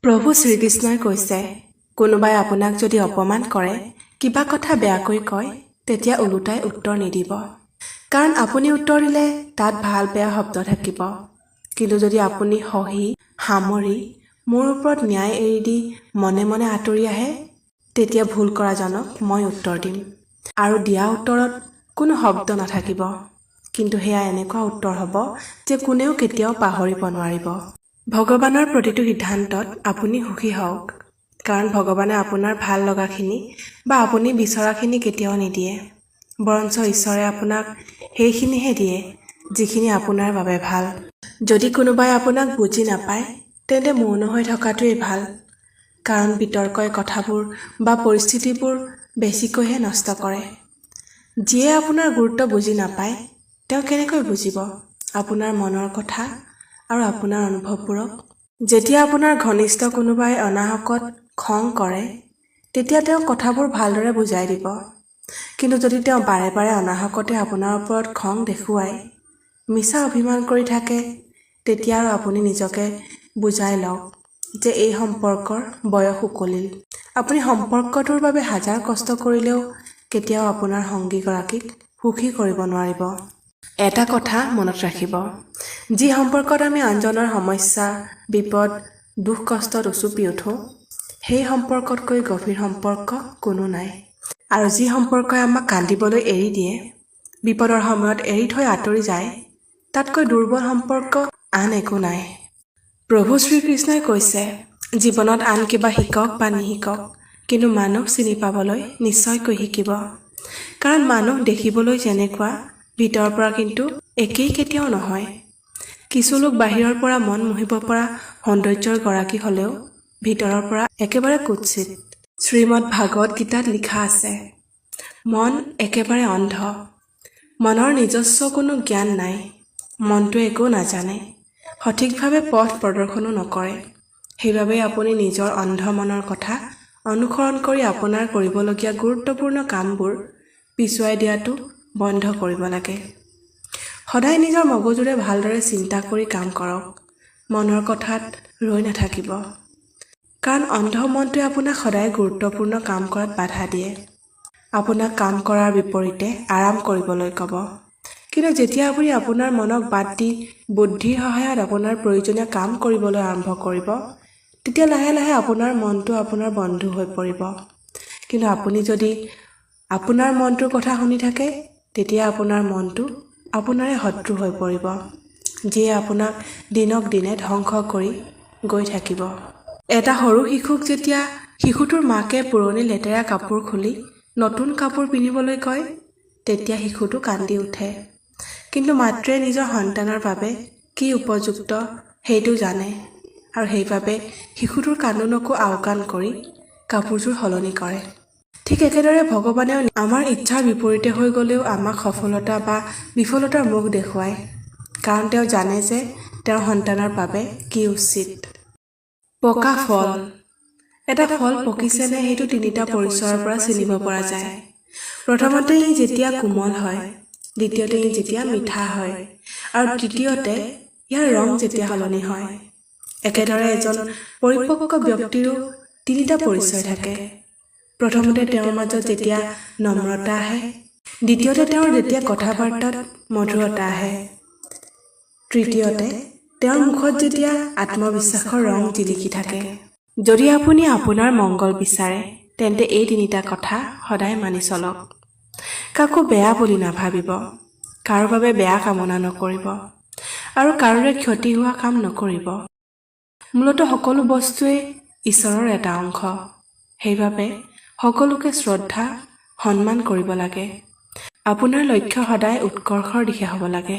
প্ৰভু শ্ৰীকৃষ্ণই কৈছে, কোনোবাই আপোনাক যদি অপমান কৰে, কিবা কথা বেয়াকৈ কয়, তেতিয়া ওলোটাই উত্তৰ নিদিব। কাৰণ আপুনি উত্তৰ দিলে তাত ভাল বেয়া শব্দ থাকিব। কিন্তু যদি আপুনি সহি সামৰি মোৰ ওপৰত ন্যায় এৰি দি মনে মনে আঁতৰি আহে, তেতিয়া ভুল কৰাজনক মই উত্তৰ দিম। আৰু দিয়া উত্তৰত কোনো শব্দ নাথাকিব। কিন্তু সেয়া এনেকুৱা উত্তৰ হ'ব যে কোনেও কেতিয়াও পাহৰিব নোৱাৰিব। ভগৱানৰ প্ৰতিটো সিদ্ধান্তত আপুনি সুখী হওক, কাৰণ ভগৱানে আপোনাৰ ভাল লগাখিনি বা আপুনি বিচৰাখিনি কেতিয়াও নিদিয়ে। বৰঞ্চ ঈশ্বৰে আপোনাক সেইখিনিহে দিয়ে যিখিনি আপোনাৰ বাবে ভাল। যদি কোনোবাই আপোনাক বুজি নাপায়, তেন্তে মৌন হৈ থকাটোৱেই ভাল। কাৰণ বিতৰ্কই কথাবোৰ বা পৰিস্থিতিবোৰ বেছিকৈহে নষ্ট কৰে। যিয়ে আপোনাৰ গুৰুত্ব বুজি নাপায়, তেওঁ কেনেকৈ বুজিব আপোনাৰ মনৰ কথা আৰু আপোনাৰ অনুভৱবোৰক? যেতিয়া আপোনাৰ ঘনিষ্ঠ কোনোবাই অনাহকত খং কৰে, তেতিয়া তেওঁ কথাবোৰ ভালদৰে বুজাই দিব। কিন্তু যদি তেওঁ বাৰে বাৰে অনাহকতে আপোনাৰ ওপৰত খং দেখুৱাই মিছা অভিমান কৰি থাকে, তেতিয়া আৰু আপুনি নিজকে বুজাই লওক যে এই সম্পৰ্কৰ বয়স উকলিল। আপুনি সম্পৰ্কটোৰ বাবে হাজাৰ কষ্ট কৰিলেও কেতিয়াও আপোনাৰ সংগীগৰাকীক সুখী কৰিব নোৱাৰিব। এটা কথা মনত ৰাখিব, যি সম্পৰ্কত আমি আনজনৰ সমস্যা, বিপদ, দুখ কষ্টত উচুপি উঠোঁ, সেই সম্পৰ্কতকৈ গভীৰ সম্পৰ্ক কোনো নাই। আৰু যি সম্পৰ্কই আমাক কান্দিবলৈ এৰি দিয়ে, বিপদৰ সময়ত এৰি থৈ আঁতৰি যায়, তাতকৈ দুৰ্বল সম্পৰ্ক আন একো নাই। প্ৰভু শ্ৰীকৃষ্ণই কৈছে, জীৱনত আন কিবা শিকক বা নিশিকক, কিন্তু মানুহ চিনি পাবলৈ নিশ্চয়কৈ শিকিব। কাৰণ মানুহ দেখিবলৈ যেনেকুৱা, ভিতৰৰ পৰা কিন্তু একেই কেতিয়াও নহয়। কিছু লোক বাহিৰৰ পৰা মন মোহিব পৰা সৌন্দৰ্যৰ গৰাকী হ'লেও ভিতৰৰ পৰা একেবাৰে কুৎসিত। শ্ৰীমদ ভাগৱত গীতাত লিখা আছে, মন একেবাৰে অন্ধ। মনৰ নিজস্ব কোনো জ্ঞান নাই। মনটোৱে একো নাজানে, সঠিকভাৱে পথ প্ৰদৰ্শনো নকৰে। সেইবাবে আপুনি নিজৰ অন্ধ মনৰ কথা অনুসৰণ কৰি আপোনাৰ কৰিবলগীয়া গুৰুত্বপূৰ্ণ কামবোৰ পিছুৱাই দিয়াটো বন্ধ কৰিব লাগে। সদায় নিজৰ মগজুৰে ভালদৰে চিন্তা কৰি কাম কৰক। মনৰ কথাত ৰৈ নাথাকিব। কাৰণ অন্ধ মনটোৱে আপোনাক সদায় গুৰুত্বপূৰ্ণ কাম কৰাত বাধা দিয়ে। আপোনাক কাম কৰাৰ বিপৰীতে আৰাম কৰিবলৈ ক'ব। কিন্তু যেতিয়া আপুনি আপোনাৰ মনক বাদ দি বুদ্ধিৰ সহায়ত আপোনাৰ প্ৰয়োজনীয় কাম কৰিবলৈ আৰম্ভ কৰিব, তেতিয়া লাহে লাহে আপোনাৰ মনটো আপোনাৰ বন্ধু হৈ পৰিব। কিন্তু আপুনি যদি আপোনাৰ মনটোৰ কথা শুনি থাকে, তেতিয়া আপোনাৰ মনটো আপোনাৰে শত্ৰু হৈ পৰিব, যিয়ে আপোনাক দিনক দিনে ধ্বংস কৰি গৈ থাকিব। এটা সৰু শিশুক যেতিয়া শিশুটোৰ মাকে পুৰণি লেতেৰা কাপোৰ খুলি নতুন কাপোৰ পিন্ধিবলৈ কয়, তেতিয়া শিশুটো কান্দি উঠে। কিন্তু মাতৃয়ে নিজৰ সন্তানৰ বাবে কি উপযুক্ত সেইটো জানে, আৰু সেইবাবে শিশুটোৰ কান্দোনকো আওকাণ কৰি কাপোৰযোৰ সলনি কৰে। ঠিক একেদৰে ভগৱানেও আমাৰ ইচ্ছাৰ বিপৰীতে হৈ গ'লেও আমাক সফলতা বা বিফলতাৰ মুখ দেখুৱায়। কাৰণ তেওঁ জানে যে তেওঁৰ সন্তানৰ বাবে কি উচিত। পকা ফল। এটা ফল পকিছে নে সেইটো তিনিটা পৰিচয়ৰ পৰা চিনিব পৰা যায়। প্ৰথমতে ই যেতিয়া কোমল হয়, দ্বিতীয়তে ই যেতিয়া মিঠা হয়, আৰু তৃতীয়তে ইয়াৰ ৰং যেতিয়া সলনি হয়। একেদৰে এজন পৰিপক্ক ব্যক্তিৰো তিনিটা পৰিচয় থাকে। প্ৰথমতে তেওঁৰ মাজত যেতিয়া নম্ৰতা আহে, দ্বিতীয়তে তেওঁৰ যেতিয়া কথা বাৰ্তাত মধুৰতা আহে, তৃতীয়তে তেওঁৰ মুখত যেতিয়া আত্মবিশ্বাসৰ ৰং জিলিকি থাকে। যদি আপুনি আপোনাৰ মংগল বিচাৰে, তেন্তে এই তিনিটা কথা সদায় মানি চলক। কাকো বেয়া বুলি নাভাবিব, কাৰো বাবে বেয়া কামনা নকৰিব, আৰু কাৰোৰে ক্ষতি হোৱা কাম নকৰিব। মূলতঃ সকলো বস্তুৱেই ঈশ্বৰৰ এটা অংশ। সেইবাবে সকলোকে শ্ৰদ্ধা, সন্মান কৰিব লাগে। আপোনাৰ লক্ষ্য সদায় উৎকৰ্ষৰ দিশে হ'ব লাগে।